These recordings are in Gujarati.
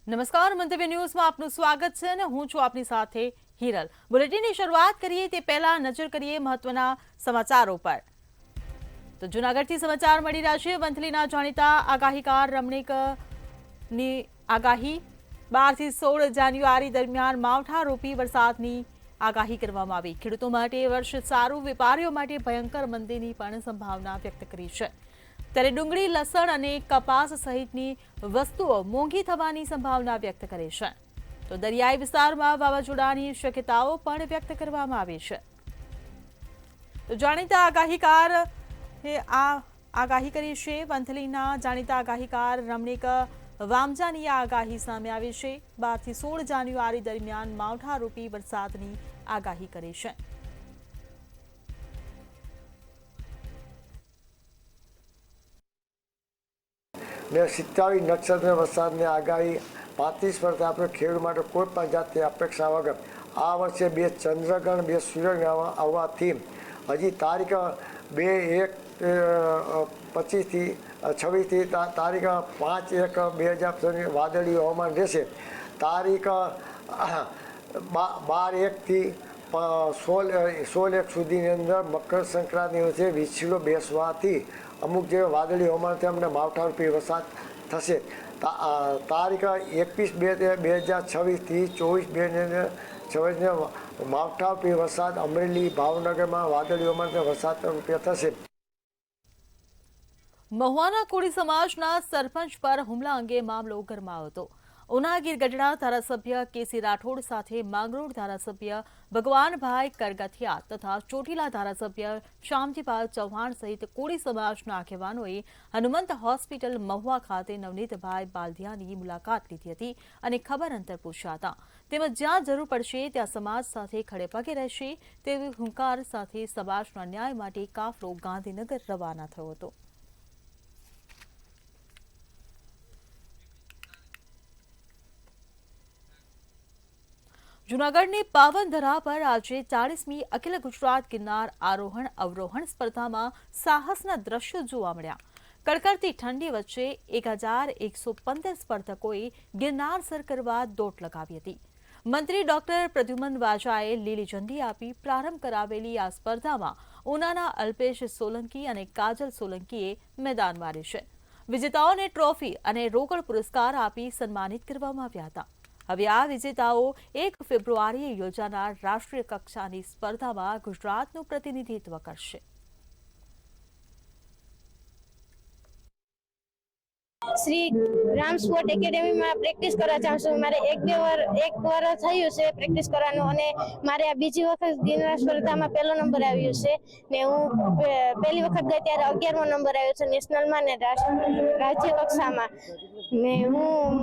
નમસ્કાર, મંતવ્ય ન્યૂઝમાં આપનું સ્વાગત છે અને હું છું આપની સાથે હિરલ। બુલેટિનની શરૂઆત કરીએ તે પહેલા નજર કરીએ મહત્વના સમાચારો પર। તો જૂનાગઢથી સમાચાર મળી રહ્યા છે। વંથલીના જાણીતા આગાહીકાર રમણીકની આગાહી 12 થી 16 જાન્યુઆરી દરમિયાન માવઠારૂપી વરસાદની આગાહી કરવામાં આવી। ખેડૂતો માટે વર્ષ સારું, વેપારીઓ માટે ભયંકર મંદીની પણ સંભાવના વ્યક્ત કરી છે। ત્યારે ડુંગળી, લસણ અને કપાસ સહિતની વસ્તુઓ મોંઘી થવાની સંભાવના વ્યક્ત કરી છે। તો દરિયાઈ વિસ્તારમાં વાવાઝોડાની શક્યતાઓ પણ વ્યક્ત કરવામાં આવી છે। તો જાણીતા આગાહીકાર આ આગાહી કરી છે। વંથલીના જાણીતા આગાહીકાર રમણીક વામજાની આ આગાહી સામે આવી છે। 12 થી 16 જાન્યુઆરી દરમિયાન માવઠારૂપી વરસાદની આગાહી કરી છે। ને 27 નક્ષત્ર વરસાદની આગાહી 35 વર્ષે આપણે ખેડૂત માટે કોઈ પણ જાતની અપેક્ષા વગર આ વર્ષે 2 ચંદ્રગ્રહણ 2 સૂર્યગ્રહણ આવવાથી હજી તારીખ 2/1/25થી 26થી તારીખ 5/1/2024 વાદળી હવામાન રહેશે। તારીખ 12/1થી 16/1 સુધીની અંદર મકર સંક્રાંતિ છે। વિછીડો બેસવાથી અમુક જે વાદળી હવામાનથી અમને માવઠારૂપી વરસાદ થશે। તારીખ 21/2/2026થી 24/2/26 માવઠારૂપી વરસાદ અમરેલી, ભાવનગરમાં વાદળી હવામાનથી વરસાદ રૂપે થશે। મહુવાના કોળી સમાજના સરપંચ પર હુમલા અંગે મામલો ગરમાયો હતો। ઉના ગીરગઢડા ધારાસભ્ય કેસી રાઠોડ સાથે માંગરોળ ધારાસભ્ય ભગવાનભાઈ કરગથિયા તથા ચોટીલા ધારાસભ્ય શ્યામજીભાઈ ચૌહાણ સહિત કોળી સમાજના આગેવાનોએ હનુમંત હોસ્પિટલ મહુવા ખાતે નવનીતભાઈ બાલદિયાની મુલાકાત લીધી હતી અને ખબર અંતર પૂછ્યા હતા। તેમજ જ્યાં જરૂર પડશે ત્યાં સમાજ સાથે ખડેપગે રહેશે તેવી હુંકાર સાથે સમાજના ન્યાય માટે કાફલો ગાંધીનગર રવાના થયો હતો। જૂનાગઢની પાવનધરા પર આજે 40મી અખિલ ગુજરાત ગિરનાર આરોહણ અવરોહણ સ્પર્ધામાં સાહસના દ્રશ્યો જોવા મળ્યા। કડકડતી ઠંડી વચ્ચે 1115 સ્પર્ધકોએ ગિરનાર સર કરવા દોટ લગાવી હતી। મંત્રી ડોક્ટર પ્રદ્યુમન વાજાએ લીલી ઝંડી આપી પ્રારંભ કરાવેલી આ સ્પર્ધામાં ઉનાના અલ્પેશ સોલંકી અને કાજલ સોલંકીએ મેદાન માર્યું છે। વિજેતાઓને ટ્રોફી અને રોકડ પુરસ્કાર આપી સન્માનિત કરવામાં આવ્યા હતા। હવે આ વિજેતાઓ 1 ફેબ્રુઆરીએ યોજાનાર રાષ્ટ્રીય કક્ષાની સ્પર્ધામાં ગુજરાતનું પ્રતિનિધિત્વ કરશે। શ્રી રામ સ્પોર્ટ એકેડેમીમાં પ્રેક્ટિસ કરવા જાઉં છું। મારે એક વર્ષ થયું છે પ્રેક્ટિસ કરવાનું અને મારે આ બીજી વખત ગિરનાર સ્પર્ધામાં પહેલો નંબર આવ્યો છે ને હું પહેલી વખત ગઈ ત્યારે 11મો નંબર આવ્યો છે નેશનલમાં ને રાજ્ય કક્ષામાં ને હું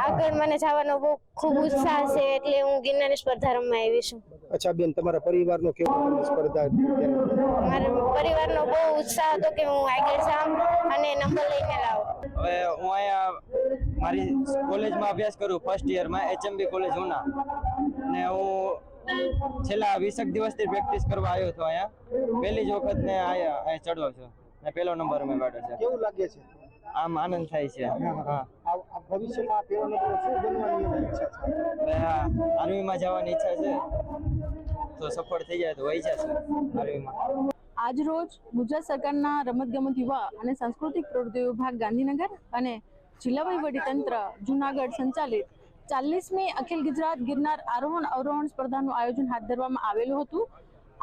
આગળ મને જવાનો બહુ ખૂબ ઉત્સાહ છે એટલે હું ગિરનારની સ્પર્ધા રમવા આવી છું। અચ્છા બેન, તમારા પરિવારનો કેવો સ્પર્ધા? મારા પરિવારનો બહુ ઉત્સાહ હતો કે હું આગળ જાઉં અને નંબર લઈને લાવું। હવે હું અહીંયા મારી કોલેજમાં અભ્યાસ કરું ફર્સ્ટ યરમાં HMB કોલેજ ઉના ને હું છેલ્લા 20 દિવસથી પ્રેક્ટિસ કરવા આવ્યો હતો। અહીંયા પહેલી જ વખત ને અહીંયા ચડ્યો છું ને પહેલો નંબર મેં પાડ્યો છે। કેવું લાગે છે? આમ આનંદ થાય છે। ભવિષ્યમાં પહેલો નંબર શું બનવાની ઈચ્છા છે? આર્મીમાં જવાની ઈચ્છા છે, તો સફળ થઈ જાય તો વહી જશે આર્મીમાં। આજરોજ ગુજરાત સરકારના રમતગમત યુવા અને સાંસ્કૃતિક પ્રવૃત્તિ વિભાગ ગાંધીનગર અને જિલ્લા વહીવટીતંત્ર જૂનાગઢ સંચાલિત 40મી અખિલ ગુજરાત ગિરનાર આરોહણ અવરોહણ સ્પર્ધાનું આયોજન હાથ ધરવામાં આવેલું હતું।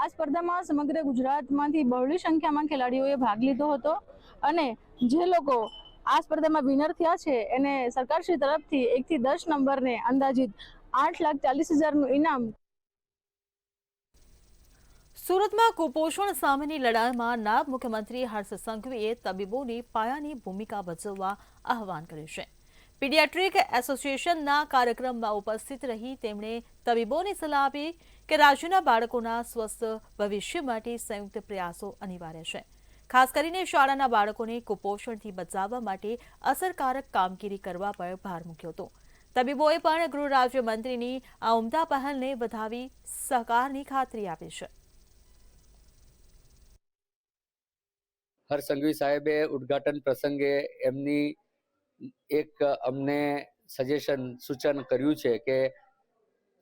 આ સ્પર્ધામાં સમગ્ર ગુજરાતમાંથી બહોળી સંખ્યામાં ખેલાડીઓએ ભાગ લીધો હતો અને જે લોકો આ સ્પર્ધામાં વિનર થયા છે એને સરકારશ્રી તરફથી 1 થી 10 નંબરને અંદાજિત 8,40,000નું ઇનામ। સુરતમાં કુપોષણ સામેની લડાઈમાં નાયબ મુખ્યમંત્રી હર્ષ સંઘવીએ તબીબોની પાયાની ભૂમિકા ભજવવા આહવાન કર્યું છે। પીડિયાટ્રિક એસોસિએશનના કાર્યક્રમમાં ઉપસ્થિત રહી તેમણે તબીબોને સલાહ આપી કે રાજ્યના બાળકોના સ્વસ્થ ભવિષ્ય માટે સંયુક્ત પ્રયાસો અનિવાર્ય છે। ખાસ કરીને શાળાના બાળકોને કુપોષણથી બચાવવા માટે અસરકારક કામગીરી કરવા પર ભાર મૂક્યો હતો। તબીબોએ પણ ગૃહ રાજ્યમંત્રીની આ ઉમદા પહેલને વધાવી સહકારની ખાતરી આપી છે। હર્ષ સંઘવી સાહેબે ઉદ્ઘાટન પ્રસંગે એમની એક અમને સૂચન કર્યું છે કે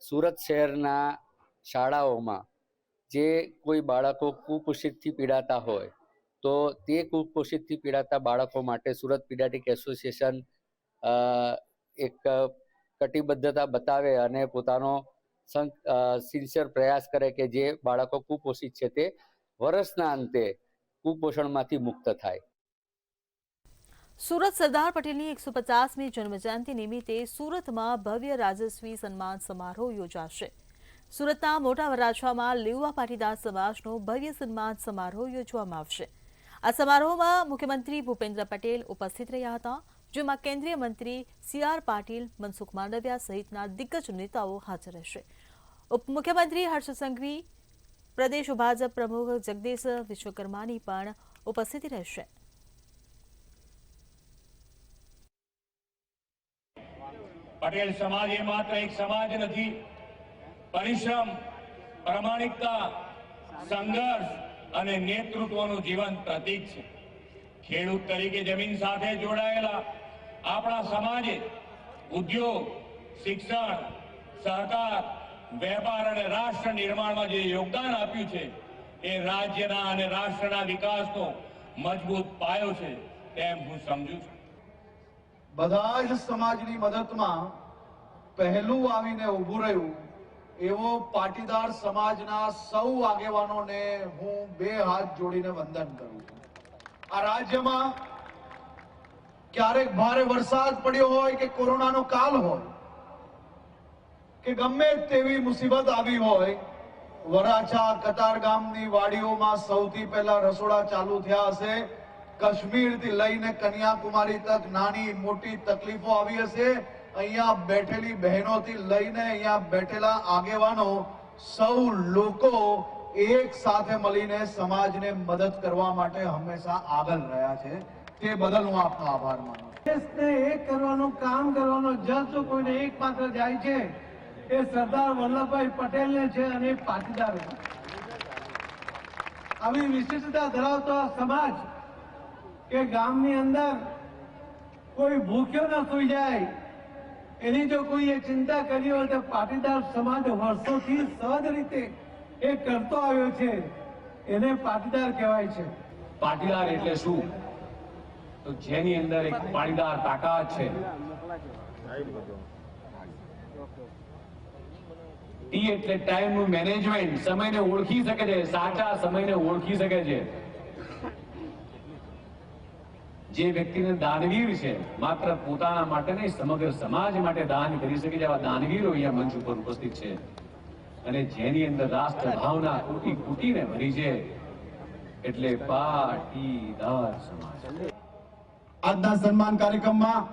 સુરત શહેરના શાળાઓમાં જે કોઈ બાળકો કુપોષિતથી પીડાતા હોય તો તે કુપોષિતથી પીડાતા બાળકો માટે સુરત પીડિયાટ્રિક એસોસિએશન એક કટિબદ્ધતા બતાવે અને પોતાનો સિન્સિયર પ્રયાસ કરે કે જે બાળકો કુપોષિત છે તે વર્ષના અંતે કુપોષણમાંથી મુક્ત થાય. સુરત સરદાર પટેલની 150મી જન્મજયંતિ નિમિત્તે સુરતમાં ભવ્ય રાજસ્વી સન્માન સમારોહ યોજાશે. સુરતના મોટા વરાછામાં લેઉવા પાટીદાર સમાજનો ભવ્ય સન્માન સમારોહ યોજવામાં આવશે. આ સમારોહમાં મુખ્યમંત્રી ભૂપેન્દ્ર પટેલ ઉપસ્થિત રહ્યા હતા, જેમાં કેન્દ્રીય મંત્રી CR પાટીલ, મનસુખ માંડવિયા સહિતના દિગ્ગજ નેતાઓ હાજર રહેશે. ઉપમુખ્યમંત્રી હર્ષ સંઘવી, પ્રદેશ ભાજપ પ્રમુખ જગદીશ વિશ્વકર્માની પણ ઉપસ્થિતિ રહેશે. પટેલ સમાજ એ માત્ર એક સમાજ નથી, પરિશ્રમ, પ્રામાણિકતા, સંઘર્ષ અને નેતૃત્વનું જીવંત પ્રતીક છે. ખેડૂત તરીકે જમીન સાથે જોડાયેલા આપણા સમાજે ઉદ્યોગ, શિક્ષણ, સહકાર, વેપાર અને રાષ્ટ્ર નિર્માણમાં જે યોગદાન આપ્યું છે એ રાજ્યના અને રાષ્ટ્રના વિકાસનો મજબૂત પાયો છે તેમ હું સમજુ છું. બધા જ સમાજની મદદમાં પહેલું આવીને ઊભું રહ્યું એવો પાટીદાર સમાજના સૌ આગેવાનોને હું બે હાથ જોડીને વંદન કરું છું. આ રાજ્યમાં ક્યારેક ભારે વરસાદ પડ્યો હોય કે કોરોનાનો કાલ હોય કે ગમે તેવી મુસીબત આવી હોય, વરાછા કતારગામની વાડીઓમાં સૌથી પહેલા રસોડા ચાલુ થયા હશે. કાશ્મીરથી લઈને કન્યાકુમારી તક નાની મોટી તકલીફો આવી હશે. અહીંયા બેઠેલી બહેનોથી લઈને અહીંયા બેઠેલા આગેવાનો સૌ લોકો એક સાથે મળીને સમાજને મદદ કરવા માટે હંમેશા આગળ રહ્યા છે. તે બદલ હું આપનો આભાર માનું. દેશને એક કરવાનું કામ કરવાનો જજ જો કોઈને એક માત્ર જાય છે એ સરદાર વલ્લભભાઈ પટેલને છે અને પાટીદાર. આવી વિશિષ્ટતા ધરાવતો સમાજ કે ગામની અંદર કોઈ ભૂખ્યો ન સૂઈ જાય એની જો કોઈએ ચિંતા કરી હોય તો પાટીદાર સમાજ વર્ષોથી સહજ રીતે એ કરતો આવ્યો છે, એને પાટીદાર કહેવાય છે. પાટીદાર એટલે શું? તો જેની અંદર એક પાટીદાર તાકાત છે. ટી એટલે ટાઈમનું મેનેજમેન્ટ, સમયને ઓળખી શકે છે, સાચા સમયને ઓળખી શકે છે. જે વ્યક્તિને દાનવીર છે, માત્ર પોતાના માટે નહીં સમગ્ર સમાજ માટે દાન કરી શકે છે, એવા દાનવીરો અહીંયા મંચ ઉપર ઉપસ્થિત છે. અને જેની અંદર રાષ્ટ્ર ભાવના કુટી કુટીને ભરી છે એટલે પાટીદાર સમાજ. આજના સન્માન કાર્યક્રમમાં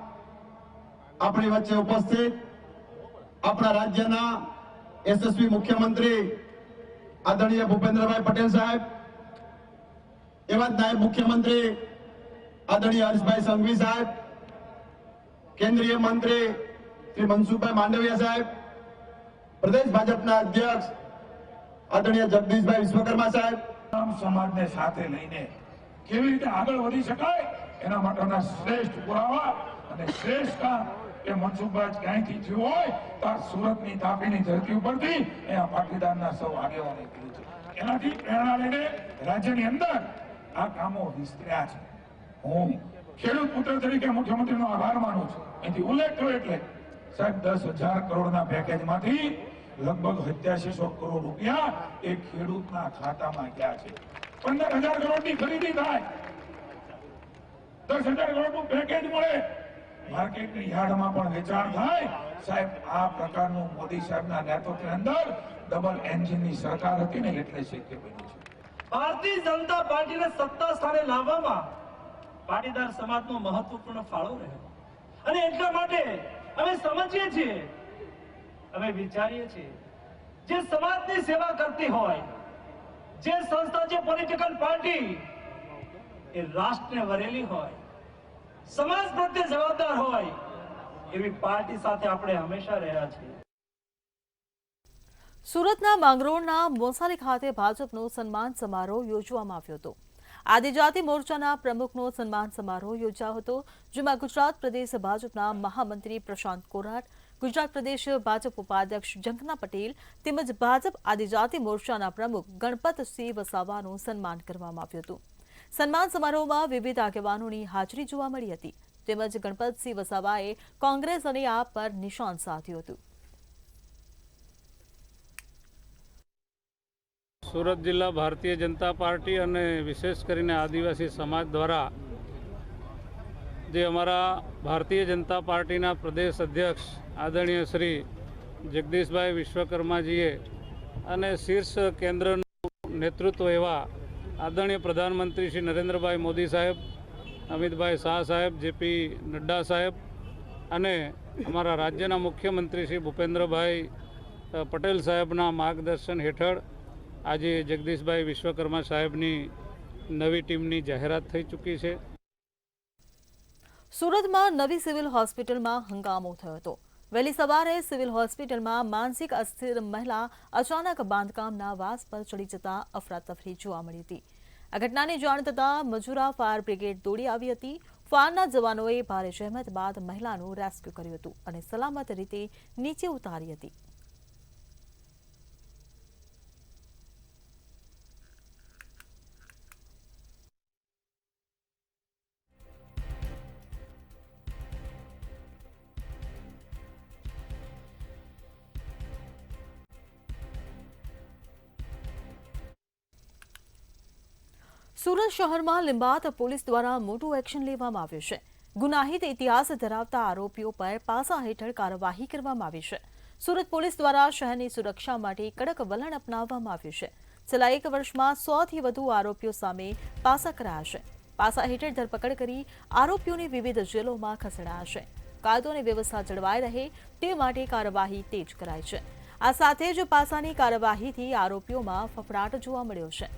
આપણી વચ્ચે ઉપસ્થિત આપણા રાજ્યના યશસ્વી મુખ્યમંત્રી આદરણીય ભૂપેન્દ્રભાઈ પટેલ સાહેબ, એવા જ નાયબ મુખ્યમંત્રી આદરણીય હર્ષભાઈ સંઘવી સાહેબ, કેન્દ્રીય મંત્રી શ્રી મનસુખભાઈ માંડવિયા સાહેબ, પ્રદેશ ભાજપના અધ્યક્ષ આદરણીય જગદીશભાઈ વિશ્વકર્મા સાહેબ, સમાજને સાથે લઈને કેવી રીતે આગળ વધી શકાય એના માટેના શ્રેષ્ઠ પુરાવા અને શ્રેષ્ઠ કામ એ મનસુખભાઈ ક્યાંયથી થયું હોય તો સુરતની તાપીની ધરતી ઉપરથી અહીંયા પાટીદારના સૌ આગેવાને કર્યું છે. એનાથી પ્રેરણા લઈને રાજ્યની અંદર આ કામો વિસ્તર્યા છે. હું ખેડૂત પુત્ર તરીકે મુખ્યમંત્રીનો આભાર માનું છું. એથી ઉલ્લેખ થયો એટલે સાહેબ 10,000 કરોડના પેકેજમાંથી લગભગ 8700 કરોડ રૂપિયા એ ખેડૂતના ખાતામાં ગયા છે. 15,000 કરોડની ખરીદી થાય, 10,000 કરોડનું પેકેજ મળે, માર્કેટની યાર્ડમાં પણ વેચાણ થાય. સાહેબ આ પ્રકારનું મોદી સાહેબના નેતૃત્વની અંદર ડબલ એન્જિનની સરકાર હતી ને એટલે શક્ય બન્યું છે. ભારતીય જનતા પાર્ટીને સત્તા સ્થાને લાવવામાં પાટીદાર સમાજનો મહત્વપૂર્ણ ફાળો રહ્યો અને એટલા માટે અમે સમજીએ છીએ, અમે વિચારીએ છીએ, જે સમાજની સેવા કરતી હોય, જે સંસ્થા, જે પોલિટિકલ પાર્ટી એ રાષ્ટ્રને વરેલી હોય, સમાજ પ્રત્યે જવાબદાર હોય એવી પાર્ટી સાથે આપણે હંમેશા રહ્યા છીએ. સુરતના માંગરોળના મોસાલી ખાતે ભાજપનો સન્માન સમારોહ યોજવામાં આવ્યો હતો. આદિજાતિ મોરચાના પ્રમુખનો સન્માન સમારોહ યોજાયો હતો, જેમાં ગુજરાત પ્રદેશ ભાજપના મહામંત્રી પ્રશાંત કોરાટ, ગુજરાત પ્રદેશ ભાજપ ઉપાધ્યક્ષ જંકના પટેલ તેમજ ભાજપ આદિજાતિ મોરચાના પ્રમુખ ગણપતસિંહ વસાવાનું સન્માન કરવામાં આવ્યું હતું. સન્માન સમારોહમાં વિવિધ આગેવાનોની હાજરી જોવા મળી હતી, તેમજ ગણપતસિંહ વસાવાએ કોંગ્રેસ અને આપ પર નિશાન સાધ્યું હતું. સુરત જિલ્લા ભારતીય જનતા પાર્ટી અને વિશેષ કરીને આદિવાસી સમાજ દ્વારા જે અમારા ભારતીય જનતા પાર્ટીના પ્રદેશ અધ્યક્ષ આદરણીય શ્રી જગદીશભાઈ વિશ્વકર્માજીએ અને શીર્ષ કેન્દ્રનું નેતૃત્વ એવા આદરણીય પ્રધાનમંત્રી શ્રી નરેન્દ્રભાઈ મોદી સાહેબ, અમિતભાઈ શાહ સાહેબ, જેપી નડ્ડા સાહેબ અને અમારા રાજ્યના મુખ્યમંત્રી શ્રી ભૂપેન્દ્રભાઈ પટેલ સાહેબના માર્ગદર્શન હેઠળ આજે જગદીશભાઈ વિશ્વકર્મા સાહેબની નવી ટીમની જાહેરાત થઈ ચૂકી છે. સુરતમાં નવી સિવિલ હોસ્પિટલમાં હંગામો થયો હતો. વહેલી સવારે સિવિલ હોસ્પિટલમાં માનસિક અસ્થિર મહિલા અચાનક બાંધકામના વાસ પર ચડી જતા અફરાતફરી જોવા મળી હતી. આ ઘટનાની જાણ થતાં મજૂરા ફાયર બ્રિગેડ દોડી આવી હતી. ફાયરના જવાનોએ ભારે જહેમત બાદ મહિલાનું રેસ્ક્યુ કર્યું હતું અને સલામત રીતે નીચે ઉતારી હતી. સુરત શહેરમાં લિંબાયત પોલીસ દ્વારા મોટું એક્શન લેવામાં આવ્યું છે. ગુનાહિત ઇતિહાસ ધરાવતા આરોપીઓ પર પાસા હેઠળ કાર્યવાહી કરવામાં આવી છે. સુરત પોલીસ દ્વારા શહેરની સુરક્ષા માટે કડક વલણ અપનાવવામાં આવ્યું છે. છેલ્લા 1 વર્ષમાં 100થી વધુ આરોપીઓ સામે પાસા કરાયા છે. પાસા હેઠળ ધરપકડ કરી આરોપીઓને વિવિધ જેલોમાં ખસેડાયા છે. કાયદો અને વ્યવસ્થા જળવાઈ રહે તે માટે કાર્યવાહી તેજ કરાઈ છે. આ સાથે જ પાસાની કાર્યવાહીથી આરોપીઓમાં ફફડાટ જોવા મળ્યો છે.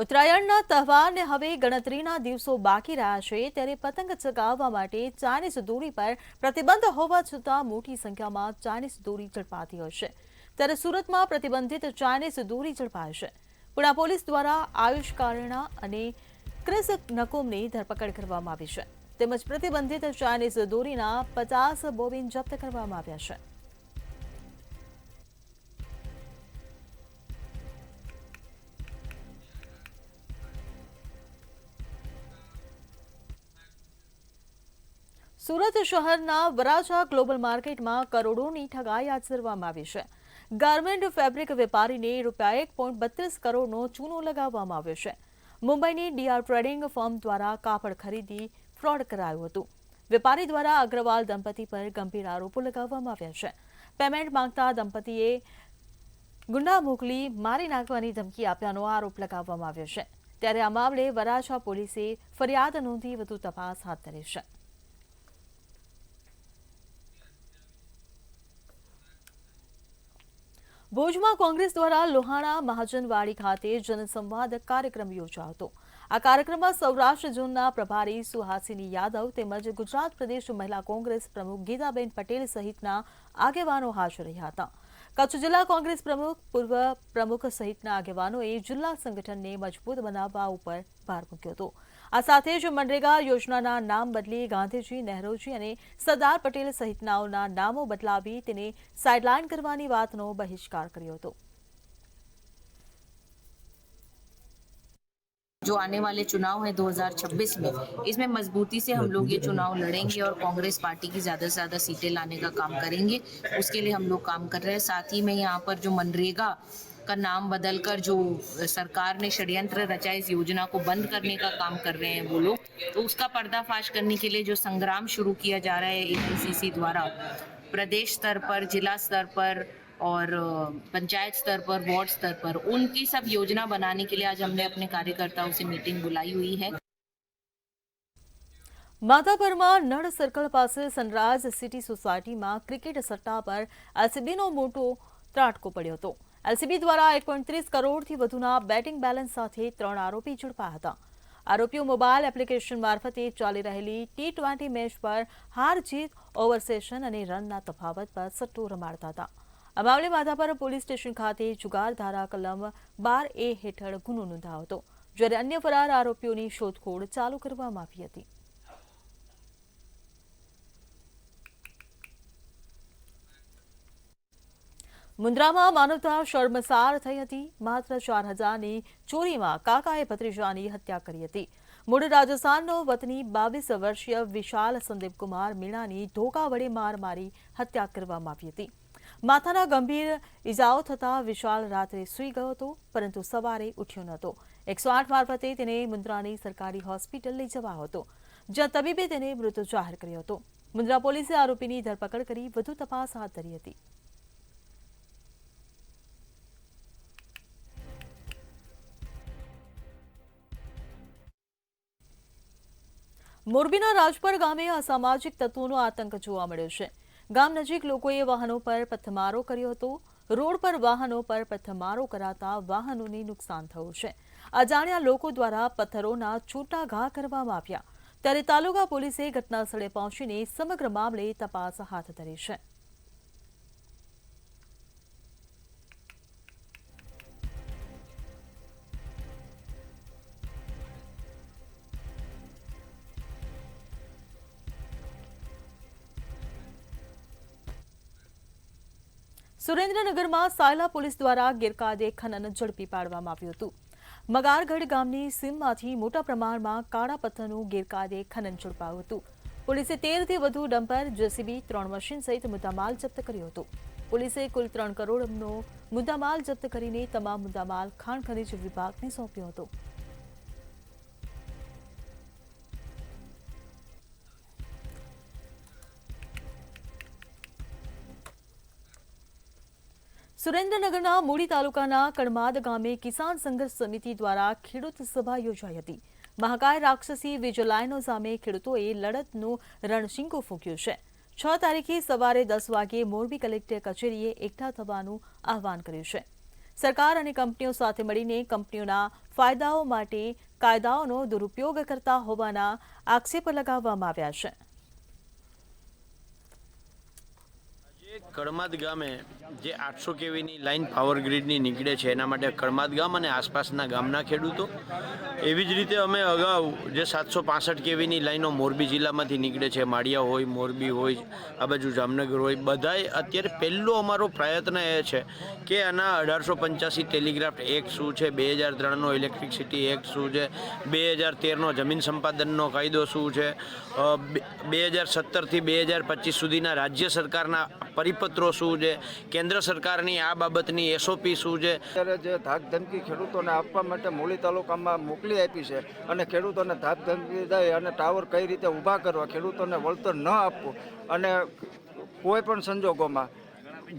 ઉત્તરાયણના તહેવારને હવે ગણતરીના દિવસો બાકી રહ્યા છે, ત્યારે પતંગ ચગાવવા માટે ચાઇનીઝ દોરી પર પ્રતિબંધ હોવા છતાં મોટી સંખ્યામાં ચાઇનીઝ દોરી ઝડપાતી હોય છે. ત્યારે સુરતમાં પ્રતિબંધિત ચાઇનીઝ દોરી ઝડપાય છે. પુણા પોલીસ દ્વારા આયુષ કારણા અને ક્રિસ નકોમની ધરપકડ કરવામાં આવી છે. તેમજ પ્રતિબંધિત ચાઇનીઝ દોરીના 50 બોબિન જપ્ત કરવામાં આવ્યા છે. સુરત શહેરના વરાછા ગ્લોબલ માર્કેટમાં કરોડોની ઠગાઈ આચરવામાં આવી છે. ગાર્મેન્ટ ફેબ્રિક વેપારીને ₹1.32 કરોડનો ચૂનો લગાવવામાં આવ્યો છે. મુંબઈની ડીઆર ટ્રેડિંગ ફર્મ દ્વારા કાપડ ખરીદી ફ્રોડ કરાયું હતું. વેપારી દ્વારા અગ્રવાલ દંપતી પર ગંભીર આરોપો લગાવવામાં આવ્યા છે. પેમેન્ટ માંગતા દંપતીએ ગુંડા મોકલી મારી નાખવાની ધમકી આપ્યાનો આરોપ લગાવવામાં આવ્યો છે. ત્યારે આ મામલે વરાછા પોલીસે ફરિયાદ નોંધી વધુ તપાસ હાથ ધરી છે. ભુજમાં કોંગ્રેસ દ્વારા લોહાણા મહાજનવાડી ખાતે જનસંવાદ કાર્યક્રમ યોજાયો હતો. આ કાર્યક્રમમાં સૌરાષ્ટ્ર ઝોનના પ્રભારી સુહાસિની યાદવ તેમજ ગુજરાત પ્રદેશ મહિલા કોંગ્રેસ પ્રમુખ ગીતાબેન પટેલ સહિતના આગેવાનો હાજર રહ્યા હતા. કચ્છ જિલ્લા કોંગ્રેસ પ્રમુખ, પૂર્વ પ્રમુખ સહિતના આગેવાનોએ જિલ્લા સંગઠનને મજબૂત બનાવવા ઉપર ભાર મૂક્યો હતો. આ સાથે જ મનરેગા યોજનાના નામ બદલી ગાંધીજી, નહેરુજી અને સરદાર પટેલ સહિતનાઓના નામો બદલાવી તેને સાઇડલાઇન કરવાની વાતનો બહિષ્કાર કર્યો હતો. जो आने वाले चुनाव है 2026 में, इसमें मजबूती से हम लोग ये चुनाव लड़ेंगे और कांग्रेस पार्टी की ज़्यादा से ज़्यादा सीटें लाने का काम करेंगे. उसके लिए हम लोग काम कर रहे हैं. साथ ही में यहाँ पर जो मनरेगा का नाम बदलकर जो सरकार ने षड्यंत्र रचा इस योजना को बंद करने का काम कर रहे हैं वो लोग, तो उसका पर्दाफाश करने के लिए जो संग्राम शुरू किया जा रहा है APCC द्वारा प्रदेश स्तर पर, जिला स्तर पर और पंचायत स्तर पर, वार्ड स्तर पर, उनकी सब योजना बनाने के लिए आज हमने अपने कार्यकर्ताओं से मीटिंग बुलाई हुई है. માધાપરમાં નળ સર્કલ પાસે સનરાઇઝ સિટી સોસાયટીમાં ક્રિકેટ સટ્ટા પર એલસીબીનો મોટો ત્રાટકો પડ્યો હતો. એલસીબી દ્વારા 1.30 કરોડથી વધુના બેટિંગ બેલેન્સ સાથે 3 આરોપી ઝડપાયા હતા. આરોપીઓ મોબાઈલ એપ્લિકેશન મારફતે ચાલી રહેલી T20 મેચ પર હાર જીત, ઓવર સેશન અને રનના તફાવત પર સટ્ટો રમાડતા હતા. આ મામલે માધાપર પોલીસ સ્ટેશન ખાતે જુગાર ધારા કલમ 12A હેઠળ ગુનો નોંધાયો હતો, જ્યારે અન્ય ફરાર આરોપીઓની શોધખોળ ચાલુ કરવામાં આવી હતી. મુન્દ્રામાં માનવતા શર્મસાર થઈ હતી. માત્ર 4,000ની ચોરીમાં કાકાએ ભત્રીજાની હત્યા કરી હતી. મૂળ રાજસ્થાનનો વતની 22 વર્ષીય વિશાલ સંદીપકુમાર મીણાની ધોકા વડે માર મારી હત્યા કરવામાં આવી હતી. માથાના ગંભીર ઇજાઓ થતાં વિશાલ રાત્રે સૂઈ ગયો હતો, પરંતુ સવારે ઉઠ્યો નહોતો. 108 મારફતે તેને મુન્દ્રાની સરકારી હોસ્પિટલ લઈ જવાયો હતો, જ્યાં તબીબે તેને મૃત જાહેર કર્યો હતો. મુન્દ્રા પોલીસે આરોપીની ધરપકડ કરી વધુ તપાસ હાથ ધરી હતી. મોરબીના રાજપર ગામે અસામાજિક તત્વોનો આતંક જોવા મળ્યો છે. ગામ નજીક લોકોએ વાહનો પર પથ્થરમારો કર્યો હતો. રોડ પર વાહનો પર પથ્થરમારો કરાતા વાહનોને નુકસાન થયું છે. અજાણ્યા લોકો દ્વારા પથ્થરોના છૂટા ઘા કરવામાં આવ્યા, ત્યારે તાલુકા પોલીસે ઘટનાસ્થળે પહોંચીને સમગ્ર મામલે તપાસ હાથ ધરી છે. સુરેન્દ્રનગરમાં સાયલા પોલીસ દ્વારા ગેરકાયદે ખનન ઝડપી પાડવામાં આવ્યું હતું. મગારગઢ ગામની સીમમાંથી મોટા પ્રમાણમાં કાળા પથ્થરનું ગેરકાયદે ખનન ઝડપાયું હતું. પોલીસે 13થી વધુ ડમ્પર, જેસીબી, 3 મશીન સહિત મુદ્દામાલ જપ્ત કર્યો હતો. પોલીસે કુલ 3 કરોડનો મુદ્દામાલ જપ્ત કરીને તમામ મુદ્દામાલ ખાણ ખનીજ વિભાગને સોંપ્યો હતો. સુરેન્દ્રનગરના મૂળી તાલુકાના કણમાદ ગામે કિસાન સંઘર્ષ સમિતિ દ્વારા ખેડૂત સભા યોજાઈ હતી. મહાકાય રાક્ષસી વીજ લાઇનો સામે ખેડૂતોએ લડતનું રણશીંગો ફૂંક્યું છે. 6 તારીખે સવારે 10 વાગ્યે મોરબી કલેક્ટર કચેરીએ એકઠા થવાનું આહવાન કર્યું છે. સરકાર અને કંપનીઓ સાથે મળીને કંપનીઓના ફાયદાઓ માટે કાયદાઓનો દુરુપયોગ કરતા હોવાના આક્ષેપ લગાવવામાં આવ્યા છે. કળમાદ ગામે જે 800 કેવીની લાઇન પાવર ગ્રીડની નીકળે છે, એના માટે કળમાદ ગામ અને આસપાસના ગામના ખેડૂતો, એવી જ રીતે અમે અગાઉ જે 765 કેવીની લાઈનો મોરબી જિલ્લામાંથી નીકળે છે, માળિયા હોય, મોરબી હોય, આ બાજુ જામનગર હોય, બધાએ અત્યારે પહેલો અમારો પ્રયત્ન એ છે કે આના 1885 ટેલિગ્રાફ એક્ટ શું છે, 2003નો ઇલેક્ટ્રિસિટી એક્ટ શું છે, 2013નો જમીન સંપાદનનો કાયદો શું છે, 2017થી 2025 સુધીના રાજ્ય સરકારના પરિપત્રો શું છે, કેન્દ્ર સરકારની આ બાબતની એસઓપી શું છે. અત્યારે જે ધાક ધમકી ખેડૂતોને આપવા માટે મૂળી તાલુકામાં મોકલી આપી છે, અને ખેડૂતોને ધાક ધમકી દઈ અને ટાવર કઈ રીતે ઊભા કરવા, ખેડૂતોને વળતર ન આપવું અને કોઈ પણ સંજોગોમાં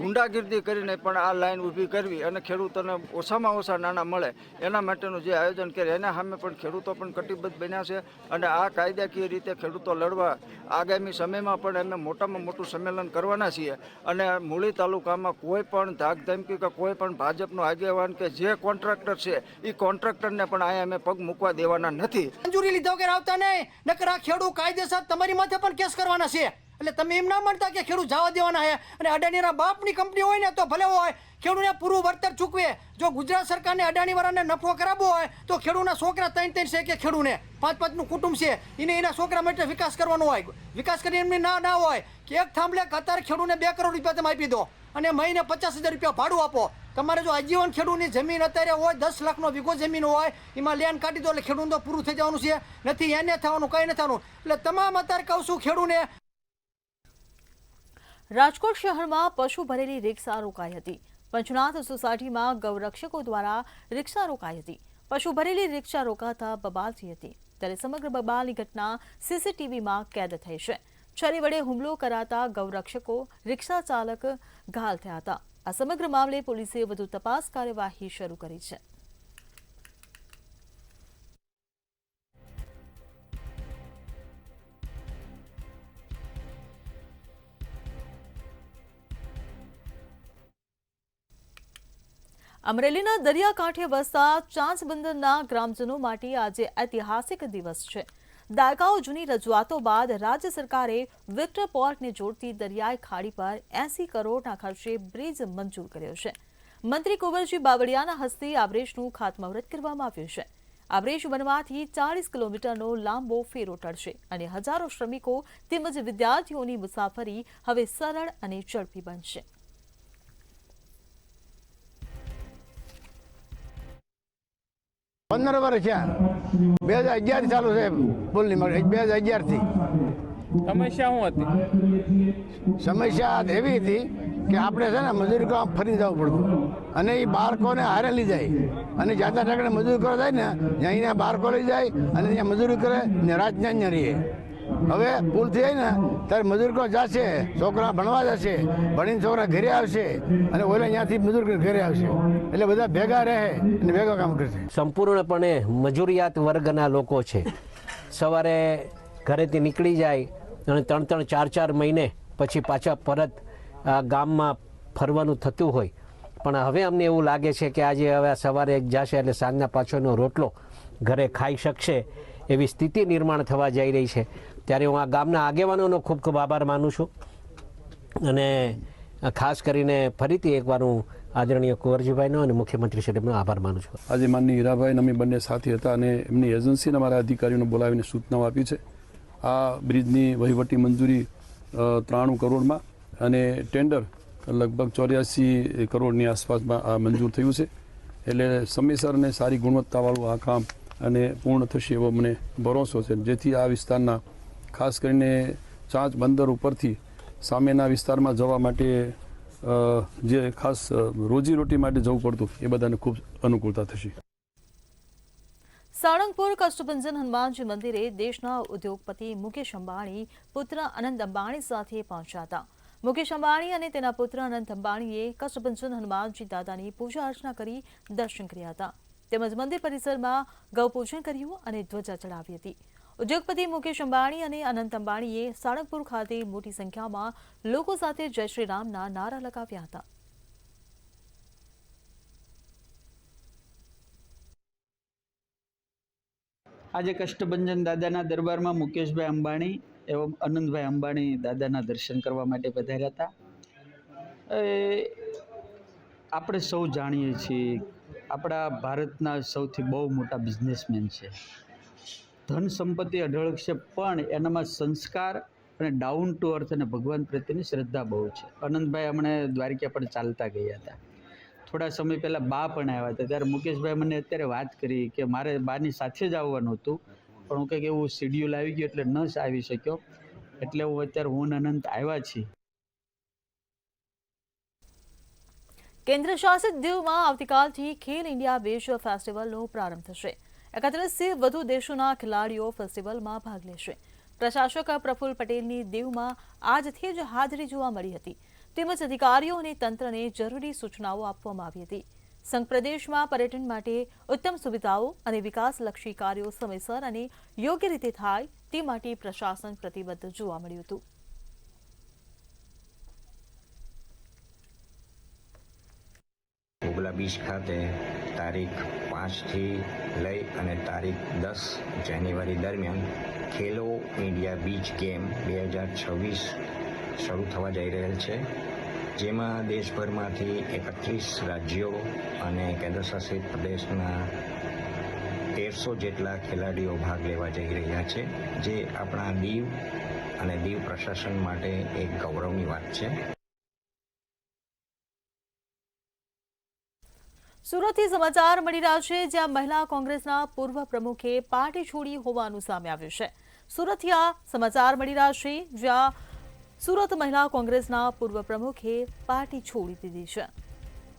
ગુંડાગીર્દી કરીને પણ આ લાઈન ઊભી કરવી અને ખેડૂતોને ઓછામાં ઓછા નાણાં મળે એના માટેનું જે આયોજન કરે એના સામે પણ ખેડૂતો પણ કટિબદ્ધ બન્યા છે. અને આ કાયદાકીય રીતે ખેડૂતો લડવા આગામી સમયમાં પણ અમે મોટામાં મોટું સંમેલન કરવાના છીએ. અને મૂળી તાલુકામાં કોઈ પણ ધાકધમકી કે કોઈ પણ ભાજપનો આગેવાન કે જે કોન્ટ્રાક્ટર છે એ કોન્ટ્રાક્ટરને પણ અહીંયા અમે પગ મૂકવા દેવાના નથી. મંજૂરી લીધા વગર આવતા નહીં, નકર આ ખેડૂત કાયદેસર તમારી માથે પણ કેસ કરવાના છે. એટલે તમે એમ ના માનતા કે ખેડૂત જવા દેવાના છે. અને અડાણીના બાપની કંપની હોય ને તો ભલે હોય, ખેડૂતને પૂરું વળતર ચૂકવે. જો ગુજરાત સરકારને અડાણીવાળાને નફો કરાવવો હોય તો ખેડૂતના છોકરા 3 છે કે ખેડૂતને 5-5નું કુટુંબ છે, એને એના છોકરા માટે વિકાસ કરવાનો હોય. વિકાસ કરીને એમને ના હોય કે એક થાંભલે કતાર ખેડૂતને 2 કરોડ રૂપિયા તમે આપી દો અને મહિને 50,000 રૂપિયા ભાડું આપો. તમારે જો આજીવન ખેડૂતની જમીન અત્યારે હોય 10 લાખનો વીઘો જમીન હોય, એમાં લેન્ડ કાઢી દો એટલે ખેડૂત તો પૂરું થઈ જવાનું છે. નથી એને થવાનું, કંઈ નથી થવાનું. એટલે તમામ અત્યારે કહું છું ખેડૂતને. રાજકોટ શહેરમાં પશુ ભરેલી રિક્ષા રોકાઈ હતી. પંચનાથ સોસાયટીમાં ગૌરક્ષકો દ્વારા રિક્ષા રોકાઈ હતી. પશુ ભરેલી રિક્ષા રોકાતા બબાલ થઈ હતી, ત્યારે સમગ્ર બબાલની ઘટના સીસીટીવીમાં કેદ થઈ છે. છરી વડે હુમલો કરાતા ગૌરક્ષકો, રિક્ષા ચાલક ઘાયલ થયા હતા. આ સમગ્ર મામલે પોલીસે વધુ તપાસ કાર્યવાહી શરૂ કરી છે. અમરેલીના દરિયાકાંઠે વસતા ચાંચ બંદરના ગ્રામજનો માટે આજે ઐતિહાસિક દિવસ છે. દાયકાઓ જૂની રજૂઆતો બાદ રાજ્ય સરકારે વિક્ટર પોર્ટને જોડતી દરિયાઈ ખાડી પર 80 કરોડના ખર્ચે બ્રિજ મંજૂર કર્યો છે. મંત્રી કુંવરજી બાવળિયાના હસ્તે આ બ્રિજનું ખાતમુહૂર્ત કરવામાં આવ્યું છે. આ બ્રિજ બનવાથી 40 કિલોમીટરનો લાંબો ફેરો ટળશે અને હજારો શ્રમિકો તેમજ વિદ્યાર્થીઓની મુસાફરી હવે સરળ અને ઝડપી બનશે. પંદર વર્ષ થયા 2011 ચાલુ છે પુલની 2011 સમસ્યા શું હતી? સમસ્યા એવી હતી કે આપણે છે ને મજૂરી કરવા ફરી જવું પડતું અને એ બાળકોને હારે લઈ જાય અને જાતા ટાકડે મજૂરી કરવા જાય ને ત્યાં અહીંયા બાળકો લઈ જાય અને ત્યાં મજૂરી કરે ને રાત ત્યાં રહીએ. હવે પુલ થઈ જાય ને ત્યારે મજૂર કરવા જશે, છોકરા ભણવા જશે, ભણીને છોકરા ઘરે આવશે અને ઓલા ત્યાંથી મજૂર ઘરે આવશે એટલે બધા ભેગા રહે અને ભેગા કામ કરશે. સંપૂર્ણપણે મજૂરિયાત વર્ગના લોકો છે. સવારે ઘરેથી નીકળી જાય અને 3-4 મહિને પછી પાછા પરત ગામમાં ફરવાનું થતું હોય, પણ હવે અમને એવું લાગે છે કે આજે હવે સવારે એક જશે એટલે સાંજના પાછળનો રોટલો ઘરે ખાઈ શકશે એવી સ્થિતિ નિર્માણ થવા જઈ રહી છે. ત્યારે હું આ ગામના આગેવાનોનો ખૂબ ખૂબ આભાર માનું છું અને ખાસ કરીને ફરીથી એકવાર હું આદરણીય કુંવરજીભાઈનો અને મુખ્યમંત્રી શ્રીનો આભાર માનું છું. આજે માનનીય હીરાભાઈ અમે બંને સાથે હતા અને એમની એજન્સીને અમારા અધિકારીઓને બોલાવીને સૂચનાઓ આપી છે. આ બ્રિજની વહીવટી મંજૂરી 93 કરોડમાં અને ટેન્ડર લગભગ 84 કરોડની આસપાસમાં આ મંજૂર થયું છે. એટલે સમયસર અને સારી ગુણવત્તાવાળું આ કામ અને પૂર્ણ થશે એવો મને ભરોસો છે, જેથી આ વિસ્તારના ખાસ કરીને ચાંચ બંદર ઉપરથી સામેના વિસ્તારમાં જવા માટે જે ખાસ રોજીરોટી માટે જવું પડતું એ બધાને ખૂબ અનુકૂળતા થશે. સાળંગપુર કષ્ટભંજન હનુમાનજી મંદિરે દેશના ઉદ્યોગપતિ મુકેશ અંબાણી પુત્ર અનંત અંબાણી સાથે પહોંચ્યા હતા. મુકેશ અંબાણી અને તેના પુત્ર અનંત અંબાણીએ કષ્ટભંજન હનુમાનજી દાદાની પૂજા અર્ચના કરી દર્શન કર્યા હતા. તેમજ મંદિર પરિસરમાં ગૌપૂજન કર્યું અને ધ્વજા ચડાવી હતી. ઉદ્યોગપતિ મુકેશ અંબાણી અને અનંત અંબાણીએ સાળંગપુર ખાતે મોટી સંખ્યામાં લોકો સાથે જય શ્રી રામના નારા લગાવ્યા હતા. આજે કષ્ટભંજન દાદાના દરબારમાં મુકેશભાઈ અંબાણી એવં આનંદભાઈ અંબાણી દાદાના દર્શન કરવા માટે પધાર્યા હતા. આપણે સૌ જાણીએ છીએ આપણા ભારતના સૌથી બહુ મોટા બિઝનેસમેન છે. ધન સંપત્તિ અઢળક છે, પણ એનામાં સંસ્કાર અને ડાઉન ટુ અર્થ અને ભગવાન પ્રત્યેની શ્રદ્ધા બહુ છે. આનંદભાઈ હમણાં દ્વારકા પર ચાલતા ગયા હતા. થોડા સમય પહેલાં બા પણ આવ્યા હતા. ત્યારે મુકેશભાઈ મને અત્યારે વાત કરી કે મારે બાની સાથે જ આવવાનું હતું, પણ હું કંઈક એવું શેડ્યુલ આવી ગયું એટલે ન આવી શક્યો, એટલે હું અત્યારે હું અનંત આવ્યા છીએ. કેન્દ્ર શાસિત દીવમાં આવતીકાલથી ખેલ ઇન્ડિયા વિશ્વ ફેસ્ટિવલનો પ્રારંભ થશે. 31થી વધુ દેશોના ખેલાડીઓ ફેસ્ટિવલમાં ભાગ લેશે. પ્રશાસક પ્રફુલ્લ પટેલની દીવમાં આજથી જ હાજરી જોવા મળી હતી. તેમજ અધિકારીઓ અને તંત્રને જરૂરી સૂચનાઓ આપવામાં આવી હતી. સંઘ પ્રદેશમાં પર્યટન માટે ઉત્તમ સુવિધાઓ અને વિકાસલક્ષી કાર્યો સમયસર અને યોગ્ય રીતે થાય તે માટે પ્રશાસન પ્રતિબદ્ધ જોવા મળ્યું હતું. ઓગલા બીચ ખાતે તારીખ 5થી લઈ અને તારીખ 10 જાન્યુઆરી દરમિયાન ખેલો ઇન્ડિયા બીચ ગેમ 2026 શરૂ થવા જઈ રહેલ છે, જેમાં દેશભરમાંથી 31 રાજ્યો અને કેન્દ્રશાસિત પ્રદેશના 1300 જેટલા ખેલાડીઓ ભાગ લેવા જઈ રહ્યા છે, જે આપણા દીવ અને દીવ પ્રશાસન માટે એક ગૌરવની વાત છે. સુરતથી સમાચાર મળી રહ્યા છે, જ્યાં મહિલા કોંગ્રેસના પૂર્વ પ્રમુખે પાર્ટી છોડી હોવાનું સામે આવ્યું છે. સુરતથી આ સમાચાર મળી રહ્યા છે, જ્યાં સુરત મહિલા કોંગ્રેસના પૂર્વ પ્રમુખે પાર્ટી છોડી દીધી છે.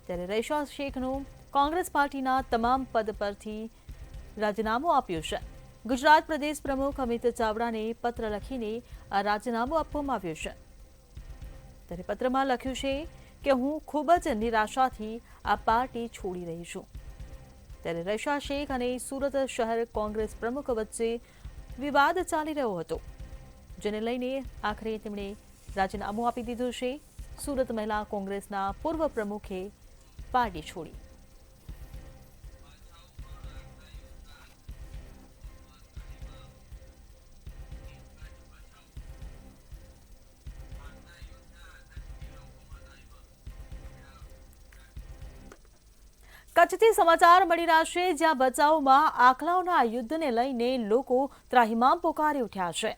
ત્યારે રૈશા શેખનું કોંગ્રેસ પાર્ટીના તમામ પદ પરથી રાજીનામું આપ્યું છે. ગુજરાત પ્રદેશ પ્રમુખ અમિત ચાવડાને પત્ર લખીને આ રાજીનામું આપવામાં આવ્યું છે. ત્યારે પત્રમાં લખ્યું છે કે હું ખૂબ જ નિરાશાથી આ પાર્ટી છોડી રહી છું. ત્યારે રૈશા શેખ અને સુરત શહેર કોંગ્રેસ પ્રમુખ વચ્ચે વિવાદ ચાલી રહ્યો હતો, જેને લઈને આખરે તેમણે રાજીનામું આપી દીધું છે. સુરત મહિલા કોંગ્રેસના પૂર્વ પ્રમુખે પાર્ટી છોડી. કચ્છથી સમાચાર મળી રહ્યા છે, જ્યાં બચાવમાં આખલાઓના યુદ્ધને લઈને લોકો ત્રાહિમામ પોકારી ઉઠ્યા છે।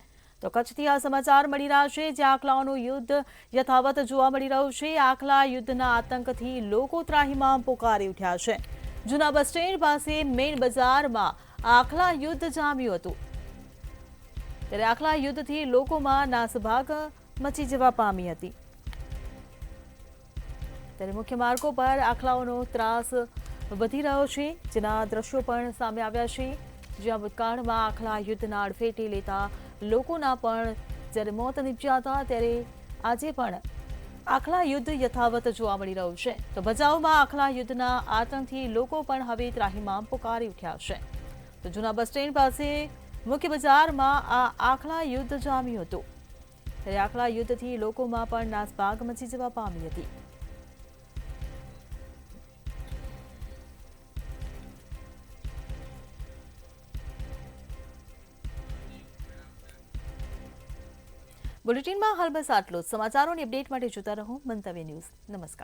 તો કચ્છથી આ સમાચાર મળી રહ્યા છે, જ્યાં આખલાઓનું યુદ્ધ યથાવત જોવા મળી રહ્યું છે। આખલા યુદ્ધના આતંકથી લોકો ત્રાહિમામ પોકારી ઉઠ્યા છે। જૂના બસ સ્ટેન્ડ પાસે મેઇન બજારમાં આખલા યુદ્ધ જામ્યું હતું, ત્યારે આખલા યુદ્ધથી લોકોમાં નાસભાગ મચી જવા પામી હતી। ત્યારે મુખ્ય માર્ગો પર આખલાઓનો ત્રાસ વધી રહ્યો છે, જેના દ્રશ્યો પણ સામે આવ્યા છે, જ્યાં ભૂતકાળમાં આખલા યુદ્ધના અડફેટે લેતા લોકોના પણ જ્યારે મોત નીપજ્યા હતા, ત્યારે આજે પણ આખલા યુદ્ધ યથાવત જોવા મળી રહ્યું છે। તો ભચાઉમાં આખલા યુદ્ધના આતંકથી લોકો પણ હવે ત્રાહિમામ પોકારી ઉઠ્યા છે। તો જૂના બસ સ્ટેન્ડ પાસે મુખ્ય બજારમાં આ આખલા યુદ્ધ જામ્યું હતું, ત્યારે આખલા યુદ્ધથી લોકોમાં પણ નાસભાગ મચી જવા પામી હતી। બુલેટિનમાં હાલ બસ આટલું જ। સમાચારોની અપડેટ માટે જોતા રહો મંતવ્ય ન્યૂઝ। નમસ્કાર।